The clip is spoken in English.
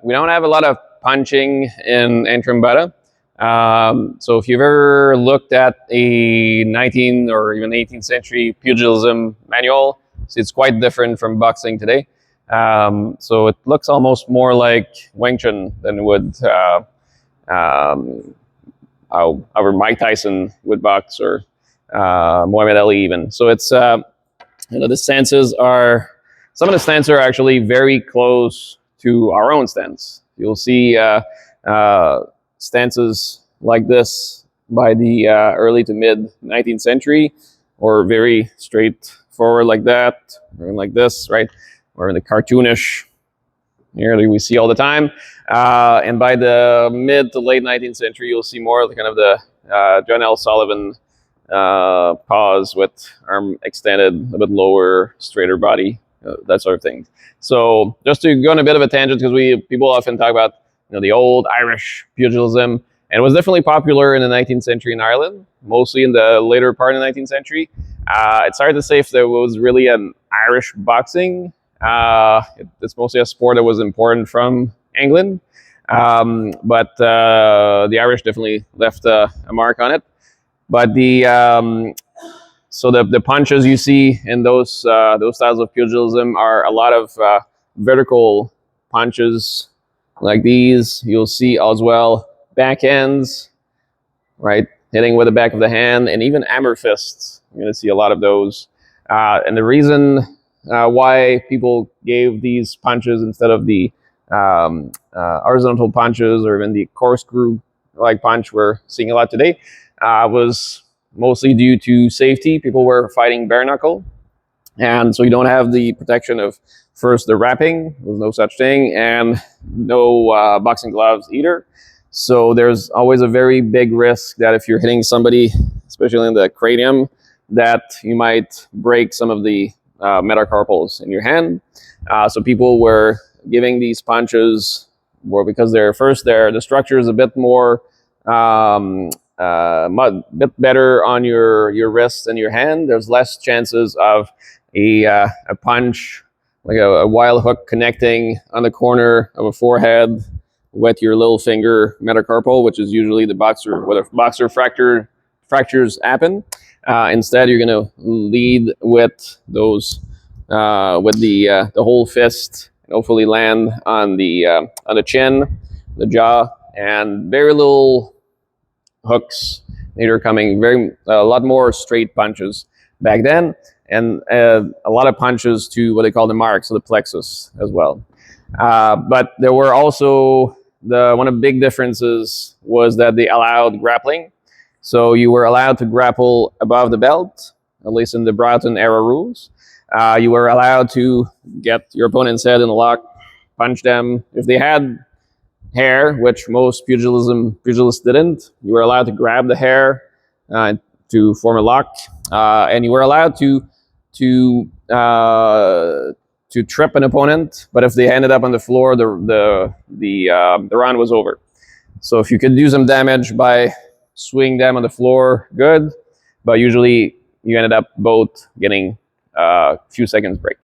we don't have a lot of punching in Antrim Bata. So if you've ever looked at a 19th or even 18th century pugilism manual, it's quite different from boxing today. So it looks almost more like Wing Chun than it would how Mike Tyson would box, or Muhammad Ali even. So it's the stances are, some of the stances are actually very close to our own stance. You'll see stances like this by the early to mid 19th century, or very straightforward like that, or like this, right? Or in the cartoonish here that we see all the time. And by the mid to late 19th century, you'll see more of the kind of the John L. Sullivan pause with arm extended, a bit lower, straighter body, that sort of thing. So just to go on a bit of a tangent, because people often talk about the old Irish pugilism, and it was definitely popular in the 19th century in Ireland, mostly in the later part of the 19th century. It's hard to say if there was really an Irish boxing. It's mostly a sport that was important from England, but the Irish definitely left a mark on it. But so the punches you see in those styles of pugilism are a lot of vertical punches like these. You'll see as well backhands, right, hitting with the back of the hand, and even hammer fists. You're going to see a lot of those. And the reason why people gave these punches instead of the horizontal punches, or even the corkscrew-like punch we're seeing a lot today, was mostly due to safety. People were fighting bare knuckle, and so you don't have the protection of, first, the wrapping. There's no such thing, and no boxing gloves either. So there's always a very big risk that if you're hitting somebody, especially in the cranium, that you might break some of the metacarpals in your hand. So people were giving these punches because the structure is a bit more, bit better on your wrist and your hand. There's less chances of a punch, like a wild hook connecting on the corner of a forehead with your little finger metacarpal, which is usually the boxer, where the boxer fractures happen. Instead, you're going to lead with those, with the whole fist, and hopefully land on the chin, the jaw, and very little hooks. Later coming, a lot more straight punches back then, and a lot of punches to what they call the marks, so the plexus as well. But there were also one of the big differences was that they allowed grappling. So you were allowed to grapple above the belt, at least in the Broughton era rules. You were allowed to get your opponent's head in a lock, punch them. If they had hair, which most pugilists didn't, you were allowed to grab the hair to form a lock, and you were allowed to trip an opponent. But if they ended up on the floor, the round was over. So if you could do some damage by swing them on the floor, good, but usually you ended up both getting a few seconds break.